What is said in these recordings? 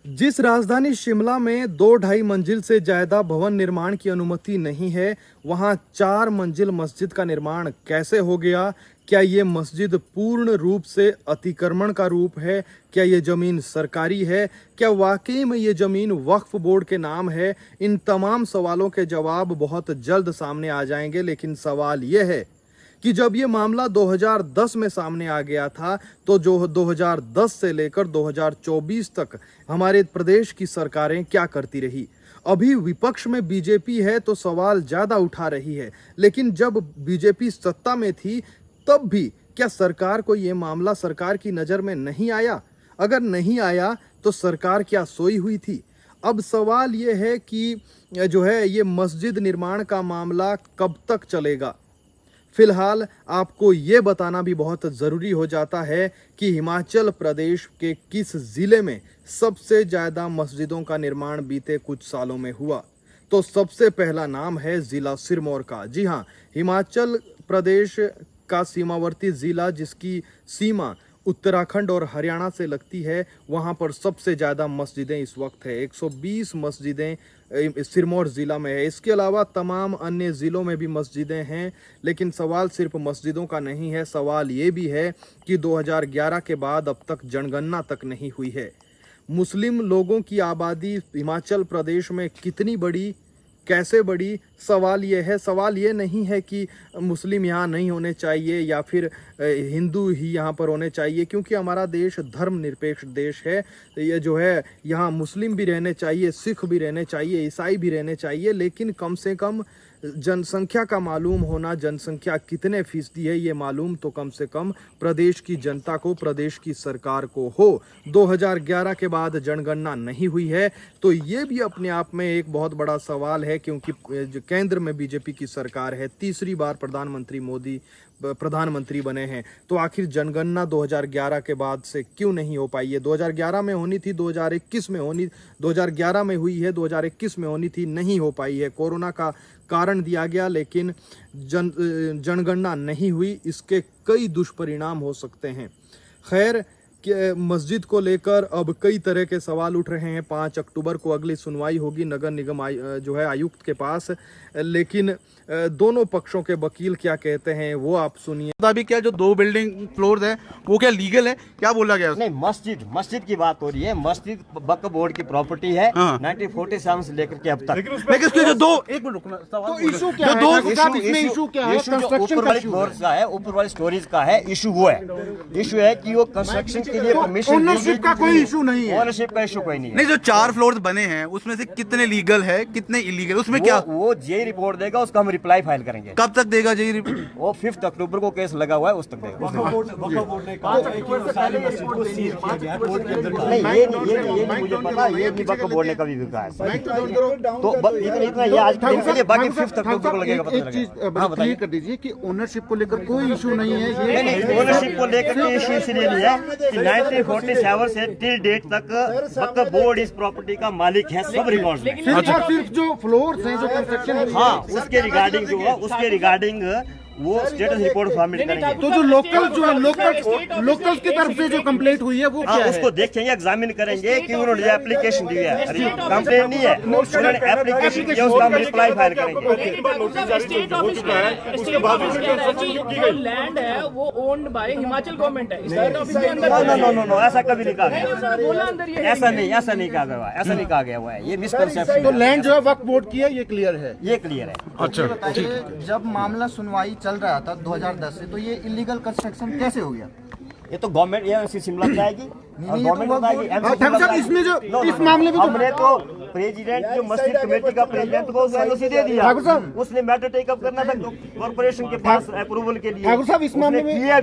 जिस राजधानी शिमला में 2-2.5 मंजिल से ज्यादा भवन निर्माण की अनुमति नहीं है, वहां 4 मंजिल मस्जिद का निर्माण कैसे हो गया? क्या ये मस्जिद पूर्ण रूप से अतिक्रमण का रूप है? क्या ये जमीन सरकारी है? क्या वाकई में ये जमीन वक्फ बोर्ड के नाम है? इन तमाम सवालों के जवाब बहुत जल्द सामने आ जाएंगे, लेकिन सवाल ये है कि जब ये मामला 2010 में सामने आ गया था, तो जो 2010 से लेकर 2024 तक हमारे प्रदेश की सरकारें क्या करती रही। अभी विपक्ष में बीजेपी है तो सवाल ज्यादा उठा रही है, लेकिन जब बीजेपी सत्ता में थी तब भी क्या सरकार को ये मामला सरकार की नजर में नहीं आया? अगर नहीं आया तो सरकार क्या सोई हुई थी? अब सवाल ये है कि जो है ये मस्जिद निर्माण का मामला कब तक चलेगा। फिलहाल आपको ये बताना भी बहुत ज़रूरी हो जाता है कि हिमाचल प्रदेश के किस ज़िले में सबसे ज़्यादा मस्जिदों का निर्माण बीते कुछ सालों में हुआ। तो सबसे पहला नाम है ज़िला सिरमौर का। जी हाँ, हिमाचल प्रदेश का सीमावर्ती ज़िला जिसकी सीमा उत्तराखंड और हरियाणा से लगती है, वहाँ पर सबसे ज़्यादा मस्जिदें इस वक्त है। 120 मस्जिदें सिरमौर ज़िला में है। इसके अलावा तमाम अन्य ज़िलों में भी मस्जिदें हैं, लेकिन सवाल सिर्फ मस्जिदों का नहीं है। सवाल ये भी है कि 2011 के बाद अब तक जनगणना तक नहीं हुई है। मुस्लिम लोगों की आबादी हिमाचल प्रदेश में कितनी बड़ी, कैसे बढ़ी, सवाल ये नहीं है कि मुस्लिम यहाँ नहीं होने चाहिए या फिर हिंदू ही यहाँ पर होने चाहिए, क्योंकि हमारा देश धर्मनिरपेक्ष देश है। ये जो है यहाँ मुस्लिम भी रहने चाहिए, सिख भी रहने चाहिए, ईसाई भी रहने चाहिए, लेकिन कम से कम जनसंख्या का मालूम होना, जनसंख्या कितने फीसदी है ये मालूम तो कम से कम प्रदेश की जनता को, प्रदेश की सरकार को हो। 2011 के बाद जनगणना नहीं हुई है, तो ये भी अपने आप में एक बहुत बड़ा सवाल है, क्योंकि केंद्र में बीजेपी की सरकार है, तीसरी बार प्रधानमंत्री मोदी प्रधानमंत्री बने हैं, तो आखिर जनगणना 2011 के बाद से क्यों नहीं हो पाई है? 2011 में होनी थी, 2021 में होनी, 2011 में हुई है, 2021 में होनी थी, नहीं हो पाई है। कोरोना का कारण दिया गया, लेकिन जनगणना नहीं हुई। इसके कई दुष्परिणाम हो सकते हैं। खैर, मस्जिद को लेकर अब कई तरह के सवाल उठ रहे हैं। 5 अक्टूबर को अगली सुनवाई होगी नगर निगम जो है आयुक्त के पास, लेकिन दोनों पक्षों के वकील क्या कहते हैं वो आप सुनिए। अभी क्या जो 2 बिल्डिंग फ्लोर है वो क्या लीगल है, क्या बोला गया? नहीं, मस्जिद की बात हो रही है। मस्जिद वक्फ बोर्ड की प्रॉपर्टी है। 1947 से लेकर के अब तक। लेकिन उसके जो 2 एक मिनट रुकना, तो इशू क्या है? इसमें इशू क्या है? कंस्ट्रक्शन का इशू है, ऊपर वाली स्टोरेज का है। इशू वो है कि वो कंस्ट्रक्शन के लिए परमिशन, ओनरशिप का कोई इशू नहीं है। ओनरशिप का इशू कोई नहीं है। नहीं, जो 4 फ्लोर बने हैं उसमें से कितने लीगल है, कितने इलीगल, उसमें क्या वो जे रिपोर्ट देगा, उसका हम रिप्लाई फाइल करेंगे। कब तक देगा जी रिपोर्ट? वो 5 अक्टूबर को केस लगा हुआ है, उस तक देगा। नहीं, ये नहीं मुझे पता, ये नहीं वक्फ बोर्ड ने कभी भी कहा है। तो इतना ये आज के बाकी 5 अक्टूबर को लगेगा, पता लगेगा। क्लियर कर दीजिए कि ओनरशिप को लेकर कोई इशू नहीं है। नहीं, ओनरशिप को लेकर के इशू इसलिए नहीं है कि 1947 से टिल डेट तक वक्फ बोर्ड इस प्रॉपर्टी का मालिक है, सब रिकॉर्ड्स में। सिर्फ जो फ्लोर्स हैं, जो कंस्ट्रक्शन, हाँ, उसके रिगार्डिंग जो है, उसके रिगार्डिंग वो स्टेटस रिपोर्ट फॉर्मेट करेंगे। तो जो लोकल्स की तरफ से जो कंप्लेंट हुई है वो क्या है? उसको देखेंगे, एग्जामिन करेंगे कि उन्होंने जो एप्लीकेशन दी है, कंप्लेंट नहीं है, उन्होंने एप्लीकेशन किया, उसका हम रिप्लाई फाइल करेंगे। लैंड है वो ओन्ड बाय हिमाचल गवर्नमेंट है। नो, ऐसा कभी नहीं कहा गया। ऐसा नहीं कहा गया, ऐसा नहीं कहा गया हुआ है। ये मिसकंसेप्शन। तो लैंड जो है वक्फ बोर्ड की है, ये क्लियर है। ये क्लियर है। अच्छा, जब मामला सुनवाई चल रहा था 2010 से, तो ये इलीगल कंस्ट्रक्शन कैसे हो गया? ये तो गवर्नमेंट एमसी शिमला में आएगी और गवर्नमेंट बताएगी। इसमें जो इस मामले में हमने तो प्रेसिडेंट जो मस्जिद कमेटी का प्रेसिडेंट को एनओसी दे दिया, उसने मैटर टेक अप करना था कॉर्पोरेशन के पास अप्रूवल के लिए। ठाकुर साहब, इस मामले में किया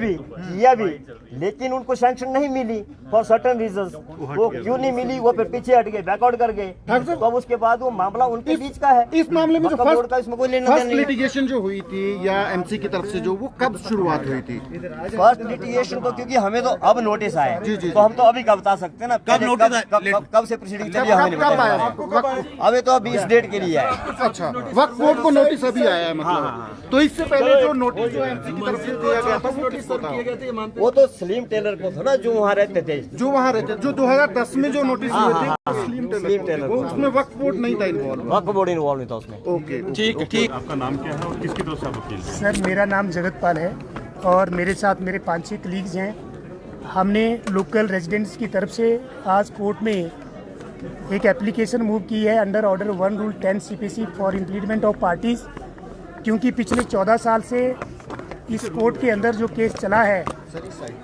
भी, लेकिन उनको सैंक्शन नहीं मिली फॉर सर्टेन रीजंस। वो क्यों नहीं मिली, वो फिर पीछे हट गए, बैकआउट कर गए। तो अब उसके बाद वो मामला उनके बीच का है। इस मामले में जो फर्स्ट लिटिगेशन जो हुई थी या एमसी की तरफ से जो, वो कब शुरुआत हुई थी? फर्स्ट लिटिगेशन तो क्योंकि हमें तो अब नोटिस आया, तो हम तो अभी का बता सकते हैं ना, कब से प्रोसीडिंग चली है, हमें नहीं पता। अभी तो अभी इस डेट के लिए आया। अच्छा, वक्फ बोर्ड को नोटिस अभी आया है मतलब? तो इससे पहले जो नोटिस जो एमसी की तरफ से दिया गया था वो किसको था? वो तो सलीम टेलर को था ना, जो वहाँ रहते थे, जो वहाँ रहते, जो 2010 में जो नोटिस हुए थे स्लीम टेलर, वो उसमें वक्फ बोर्ड नहीं था इन्वॉल्व। वक्फ बोर्ड इन्वॉल्व नहीं था उसमें। ओके, ठीक। आपका नाम क्या है और किसकी तरफ से आप वकील हैं? सर मेरा नाम जगतपाल है और मेरे साथ मेरे 5-6 कलीग्स हैं। हमने लोकल रेजिडेंट्स की तरफ से आज कोर्ट में एक एप्लीकेशन मूव की है under order 1 rule 10 CPC for implement of parties, क्योंकि पिछले 14 साल से इस कोर्ट के अंदर जो केस चला है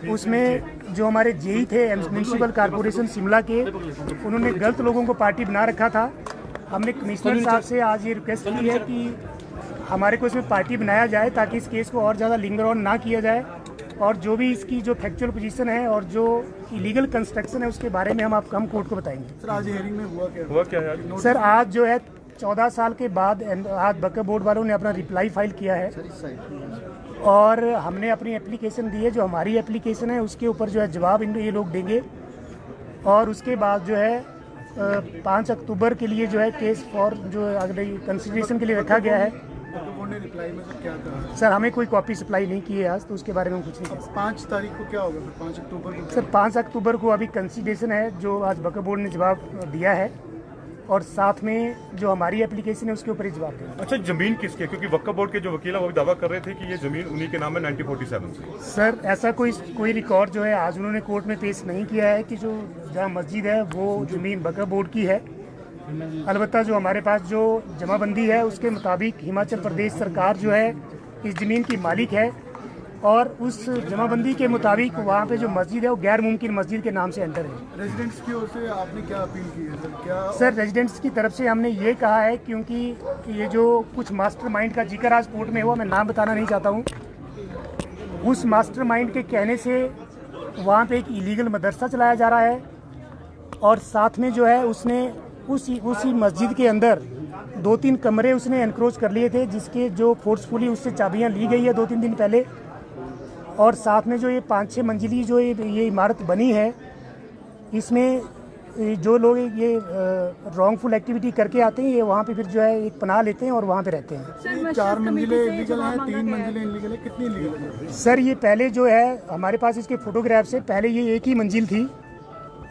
उसमें जो हमारे जेई थे म्यूनिसिपल कॉरपोरेशन शिमला के, उन्होंने गलत लोगों को पार्टी बना रखा था। हमने कमिश्नर साहब से आज ये रिक्वेस्ट की है कि हमारे को इसमें पार्टी बनाया जाए ताकि इस केस को और ज़्यादा लिंगर ऑन ना किया जाए, और जो भी इसकी जो फैक्चुअल पोजीशन है और जो इलीगल कंस्ट्रक्शन है उसके बारे में हम कोर्ट को बताएंगे। सर आज हियरिंग में हुआ क्या है? सर आज जो है 14 साल के बाद आज वक्फ बोर्ड वालों ने अपना रिप्लाई फाइल किया है और हमने अपनी एप्लीकेशन दी है। जो हमारी एप्लीकेशन है उसके ऊपर जो है जवाब ये लोग देंगे और उसके बाद जो है 5 अक्टूबर के लिए जो है केस फॉर जो अगले कंसिडरेशन के लिए रखा गया है। ने रिप्लाई में क्या कहा? सर हमें कोई कॉपी सप्लाई नहीं की है आज, तो उसके बारे में हम कुछ नहीं कह सकते। 5 तारीख को क्या होगा? 5 अक्टूबर को सर 5 अक्टूबर को अभी कंसिडरेशन है जो आज वक्फ बोर्ड ने जवाब दिया है और साथ में जो हमारी एप्लीकेशन है उसके ऊपर ही जवाब देंगे। अच्छा, जमीन किसकी है? क्योंकि वक्फ बोर्ड के जो वकील है वो भी दावा कर रहे थे कि ये जमीन उन्हीं के नाम है 1947 से। सर ऐसा कोई रिकॉर्ड जो है आज उन्होंने कोर्ट में पेश नहीं किया है कि जो जहाँ मस्जिद है वो ज़मीन वक्फ बोर्ड की है। अलबत्ता जो हमारे पास जो जमाबंदी है उसके मुताबिक हिमाचल प्रदेश सरकार जो है इस ज़मीन की मालिक है और उस जमाबंदी के मुताबिक वहाँ पे जो मस्जिद है वो गैर मुमकिन मस्जिद के नाम से एंटर है। रेजिडेंट्स की ओर से आपने क्या अपील की है सर? क्या सर रेजिडेंट्स की तरफ से हमने ये कहा है, क्योंकि ये जो कुछ मास्टरमाइंड का जिक्र आज कोर्ट में हुआ, मैं नाम बताना नहीं चाहता हूँ, उस मास्टरमाइंड के कहने से वहाँ पे एक इलीगल मदरसा चलाया जा रहा है और साथ में जो है उसने उसी मस्जिद के अंदर 2-3 कमरे उसने एनक्रोच कर लिए थे, जिसके जो फोर्सफुली उससे चाबियाँ ली गई है 2-3 दिन पहले। और साथ में जो ये 5-6 मंजिली जो ये इमारत बनी है, इसमें जो लोग ये रॉन्गफुल एक्टिविटी करके आते हैं ये वहाँ पे फिर जो है एक पनाह लेते हैं और वहाँ पे रहते हैं। 4 मंजिलें इलीगल हैं, 3 मंजिलें इलीगल है, कितनी इलीगल है? सर ये पहले जो है हमारे पास इसके फोटोग्राफ्स है, पहले ये एक ही मंजिल थी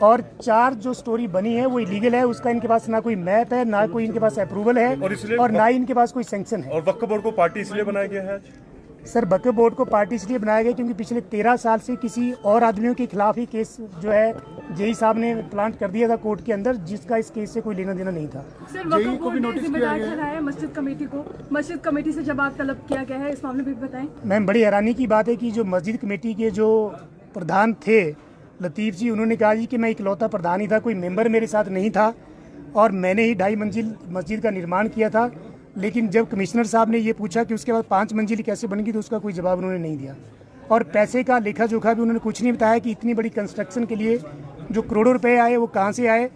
और 4 जो स्टोरी बनी है वो इलीगल है। उसका इनके पास ना कोई मैप है, ना कोई इनके पास अप्रूवल है और ना ही इनके पास कोई सैंक्शन है। और वक्फ बोर्ड को पार्टी इसलिए बनाया गया है आज? सर वक्फ बोर्ड को पार्टी इसलिए बनाया गया क्योंकि पिछले 13 साल से किसी और आदमियों के खिलाफ ही केस जो है जेई साहब ने प्लांट कर दिया था कोर्ट के अंदर, जिसका इस केस से कोई लेना देना नहीं था। सर वक्फ बोर्ड ने जिम्मेदार ठहराया मस्जिद कमेटी को, मस्जिद कमेटी से जवाब तलब किया गया है, इस मामले में भी बताएं। मैम बड़ी हैरानी की बात है कि जो मस्जिद कमेटी के जो प्रधान थे लतीफ़ जी, उन्होंने कहा जी कि मैं इकलौता प्रधान ही था, कोई मेंबर मेरे साथ नहीं था और मैंने ही 2.5 मंजिल मस्जिद का निर्माण किया था। लेकिन जब कमिश्नर साहब ने ये पूछा कि उसके बाद 5 मंजिल कैसे बनेगी तो उसका कोई जवाब उन्होंने नहीं दिया और पैसे का लेखा जोखा भी उन्होंने कुछ नहीं बताया कि इतनी बड़ी कंस्ट्रक्शन के लिए जो करोड़ों रुपए आए वो कहाँ से आए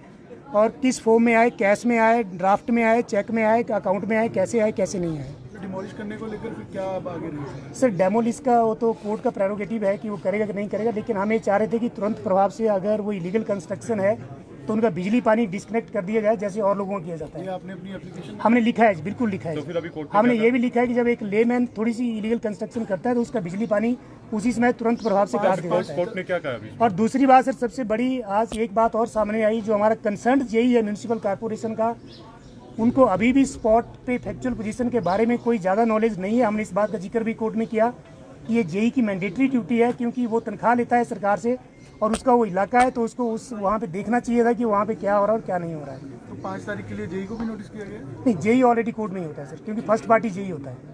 और किस फॉर्म में आए, कैश में आए, ड्राफ्ट में आए, चेक में आए, अकाउंट में आए, कैसे आए कैसे नहीं आए। डिमोलिश करने को लेकर फिर क्या आप आगे रहे? सर डेमोलिश का वो तो कोर्ट का प्रेरोगेटिव है कि वो करेगा कि नहीं करेगा, लेकिन हम ये चाह रहे थे कि तुरंत प्रभाव से अगर वो इलीगल कंस्ट्रक्शन है तो उनका बिजली पानी डिस्कनेक्ट कर दिया जाए जैसे और लोगों को किया जाता है। आपने अपनी एप्लीकेशन हमने लिखा है, बिल्कुल लिखा है। तो फिर अभी कोर्ट हमने ये भी लिखा है कि जब एक लेमैन थोड़ी सी इलीगल कंस्ट्रक्शन करता है तो उसका बिजली पानी उसी समय तुरंत प्रभाव से काट दिया जाता है। कोर्ट ने क्या कहा अभी? और दूसरी बात सर, सबसे बड़ी आज एक बात और सामने आई, जो हमारा कंसर्न जेई है म्यूनिसिपल कॉर्पोरेशन का, उनको अभी भी स्पॉट पे फैक्चुअल पोजीशन के बारे में कोई ज़्यादा नॉलेज नहीं है। हमने इस बात का जिक्र भी कोर्ट में किया कि ये जेई की मैंडेटरी ड्यूटी है, क्योंकि वो तनख्वाह लेता है सरकार से और उसका वो इलाका है, तो उसको उस वहाँ पे देखना चाहिए था कि वहाँ पे क्या हो रहा है और क्या नहीं हो रहा है। तो 5 तारीख के लिए जेई को भी नोटिस किया गया? नहीं, जेई ऑलरेडी कोर्ट में ही होता है सर, क्योंकि फर्स्ट पार्टी जेई होता है।